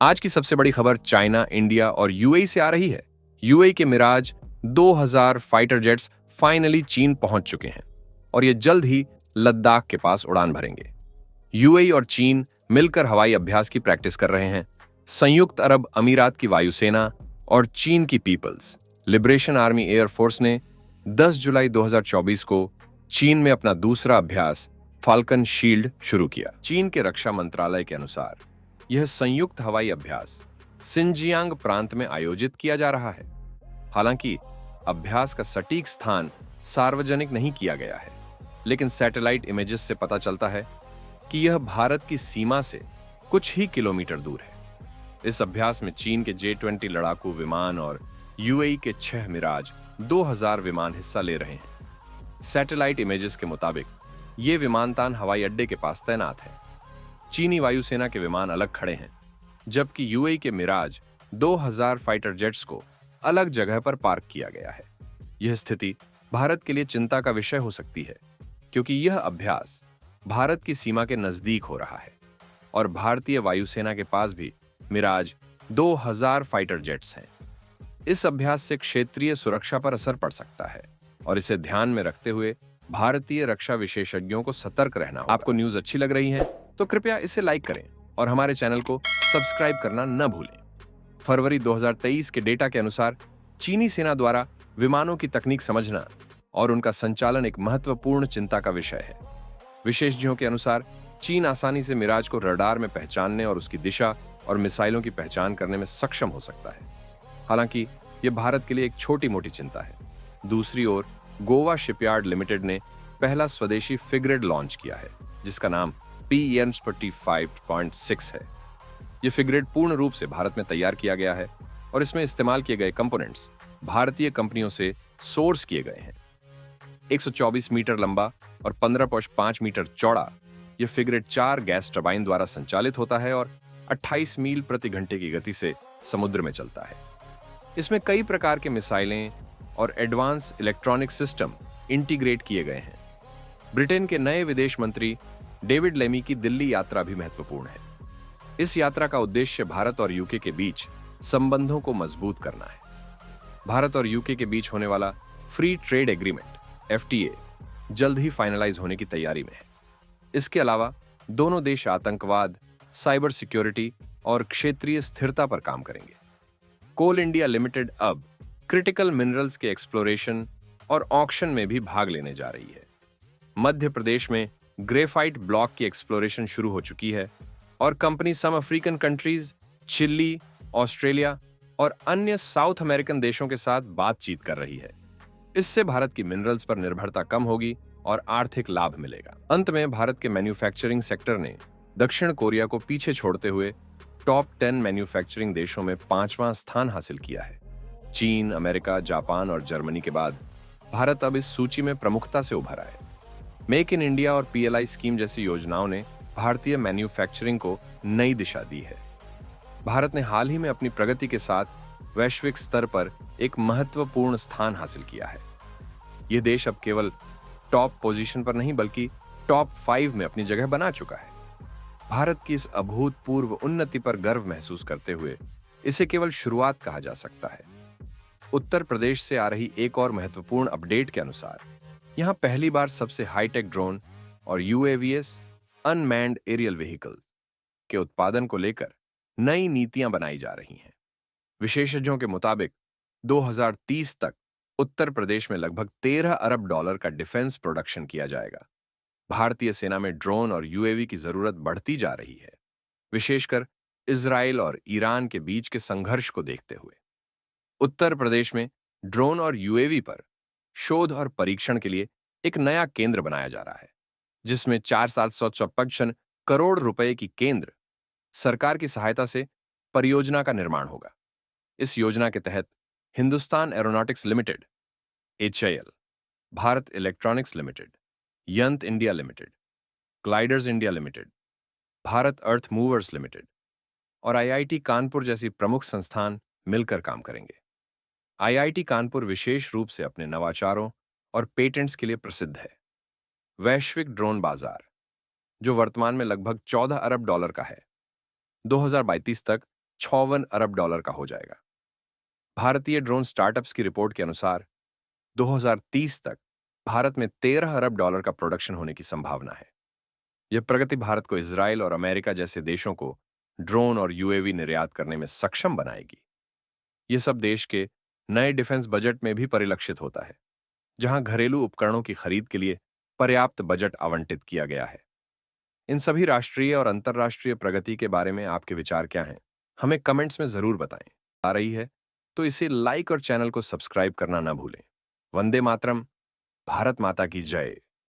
आज की सबसे बड़ी खबर चाइना, इंडिया और यूएई से आ रही है। यूएई के मिराज 2000 फाइटर जेट्स फाइनली चीन पहुंच चुके हैं और ये जल्द ही लद्दाख के पास उड़ान भरेंगे। यूएई और चीन मिलकर हवाई अभ्यास की प्रैक्टिस कर रहे हैं। संयुक्त अरब अमीरात की वायुसेना और चीन की पीपल्स लिबरेशन आर्मी एयरफोर्स ने 10 जुलाई 2024 को चीन में अपना दूसरा अभ्यास फाल्कन शील्ड शुरू किया। चीन के रक्षा मंत्रालय के अनुसार यह संयुक्त हवाई अभ्यास सिंजियांग प्रांत में आयोजित किया जा रहा है। हालांकि अभ्यास का सटीक स्थान सार्वजनिक नहीं किया गया है, लेकिन सैटेलाइट इमेजेस से पता चलता है कि यह भारत की सीमा से कुछ ही किलोमीटर दूर है। इस अभ्यास में चीन के J-20 लड़ाकू विमान और यूएई के 6 मिराज 2000 विमान हिस्सा ले रहे हैं। सैटेलाइट इमेजेस के मुताबिक ये विमानतान हवाई अड्डे के पास तैनात है। चीनी वायुसेना के विमान अलग खड़े हैं, जबकि यूएई के मिराज 2000 फाइटर जेट्स को अलग जगह पर पार्क किया गया है। यह स्थिति भारत के लिए चिंता का विषय हो सकती है, क्योंकि यह अभ्यास भारत की सीमा के नजदीक हो रहा है और भारतीय वायुसेना के पास भी मिराज 2000 फाइटर जेट्स हैं। इस अभ्यास से क्षेत्रीय सुरक्षा पर असर पड़ सकता है और इसे ध्यान में रखते हुए भारतीय रक्षा विशेषज्ञों को सतर्क रहना होगा। आपको न्यूज अच्छी लग रही है तो कृपया इसे लाइक करें और हमारे चैनल को सब्सक्राइब करना न भूलें। फरवरी 2023 के डेटा के अनुसार चीनी सेना द्वारा विमानों की तकनीक समझना और उनका संचालन एक महत्वपूर्ण चिंता का विषय है। विशेषज्ञों के अनुसार चीन आसानी से मिराज को रडार में पहचानने और उसकी दिशा और मिसाइलों की पहचान करने में सक्षम हो सकता है। हालांकि यह भारत के लिए एक छोटी मोटी चिंता है। दूसरी ओर गोवा शिपयार्ड लिमिटेड ने पहला स्वदेशी फ्रिगेट लॉन्च किया है, जिसका नाम PN-45.6 है। यह फ्रिगेट पूर्ण रूप से भारत में तैयार किया गया है और इसमें इस्तेमाल किए गए कंपोनेंट्स भारतीय कंपनियों से सोर्स किए गए हैं। 124 मीटर लंबा और 15.5 मीटर चौड़ा, यह फ्रिगेट 4 गैस टरबाइन द्वारा संचालित होता है और 28 मील प्रति घंटे की गति से समुद्र में चलता है। इसमें कई प्रकार के मिसाइलें और एडवांस इलेक्ट्रॉनिक सिस्टम इंटीग्रेट किए गए हैं। ब्रिटेन के नए विदेश मंत्री डेविड लेमी की दिल्ली यात्रा भी महत्वपूर्ण है। इस यात्रा का उद्देश्य भारत और यूके के बीच संबंधों को मजबूत करना है। भारत और यूके के बीच होने वाला फ्री ट्रेड एग्रीमेंट FTA जल्द ही फाइनलाइज होने की तैयारी में है। इसके अलावा दोनों देश आतंकवाद, साइबर सिक्योरिटी और क्षेत्रीय स्थिरता पर काम करेंगे। कोल इंडिया लिमिटेड अब क्रिटिकल मिनरल्स के एक्सप्लोरेशन और ऑक्शन में भी भाग लेने जा रही है। मध्य प्रदेश में ग्रेफाइट ब्लॉक की एक्सप्लोरेशन शुरू हो चुकी है और कंपनी सम अफ्रीकन कंट्रीज, चिली, ऑस्ट्रेलिया और अन्य साउथ अमेरिकन देशों के साथ बातचीत कर रही है। इससे भारत की मिनरल्स पर निर्भरता कम होगी और आर्थिक लाभ मिलेगा। अंत में भारत के मैन्युफैक्चरिंग सेक्टर ने दक्षिण कोरिया को पीछे छोड़ते हुए टॉप 10 मैन्युफैक्चरिंग देशों में 5वां स्थान हासिल किया है। चीन, अमेरिका, जापान और जर्मनी के बाद भारत अब इस सूची में प्रमुखता से उभरा है। मेक इन इंडिया और PLI स्कीम जैसी योजनाओं ने भारतीय मैन्युफैक्चरिंग को नई दिशा दी है। भारत ने हाल ही में अपनी प्रगति के साथ वैश्विक स्तर पर एक महत्वपूर्ण स्थान हासिल किया है। यह देश अब केवल टॉप पोजीशन पर नहीं बल्कि टॉप 5 में अपनी जगह बना चुका है। भारत की इस अभूतपूर्व उन्नति पर गर्व महसूस करते हुए इसे केवल शुरुआत कहा जा सकता है। उत्तर प्रदेश से आ रही एक और महत्वपूर्ण अपडेट के अनुसार यहां पहली बार सबसे हाईटेक ड्रोन और UAVs अनमैन्ड एरियल व्हीकल के उत्पादन को लेकर नई नीतियां बनाई जा रही हैं। विशेषज्ञों के मुताबिक 2030 तक उत्तर प्रदेश में लगभग $13 अरब का डिफेंस प्रोडक्शन किया जाएगा। भारतीय सेना में ड्रोन और UAV की जरूरत बढ़ती जा रही है, विशेषकर इजराइल और ईरान के बीच के संघर्ष को देखते हुए। उत्तर प्रदेश में ड्रोन और UAV पर शोध और परीक्षण के लिए एक नया केंद्र बनाया जा रहा है, जिसमें 4,755 करोड़ रुपए की केंद्र सरकार की सहायता से परियोजना का निर्माण होगा। इस योजना के तहत Hindustan aeronautics limited HAL, Bharat electronics limited, Yantra India limited, gliders India limited, Bharat earth movers limited और IIT कानपुर जैसी प्रमुख संस्थान मिलकर काम करेंगे। IIT कानपुर विशेष रूप से अपने नवाचारों और पेटेंट्स के लिए प्रसिद्ध है। वैश्विक ड्रोन बाजार, जो वर्तमान में लगभग $14 अरब का है, 2032 तक $56 अरब का हो जाएगा। भारतीय ड्रोन स्टार्टअप्स की रिपोर्ट के अनुसार 2030 तक भारत में $13 अरब का प्रोडक्शन होने की संभावना है। यह प्रगति भारत को इजराइल और अमेरिका जैसे देशों को ड्रोन और यूएवी निर्यात करने में सक्षम बनाएगी। यह सब देश के नए डिफेंस बजट में भी परिलक्षित होता है, जहां घरेलू उपकरणों की खरीद के लिए पर्याप्त बजट आवंटित किया गया है। इन सभी राष्ट्रीय और अंतर्राष्ट्रीय प्रगति के बारे में आपके विचार क्या हैं? हमें कमेंट्स में जरूर बताएं। आ रही है तो इसे लाइक और चैनल को सब्सक्राइब करना ना भूलें। वंदे मातरम। भारत माता की जय।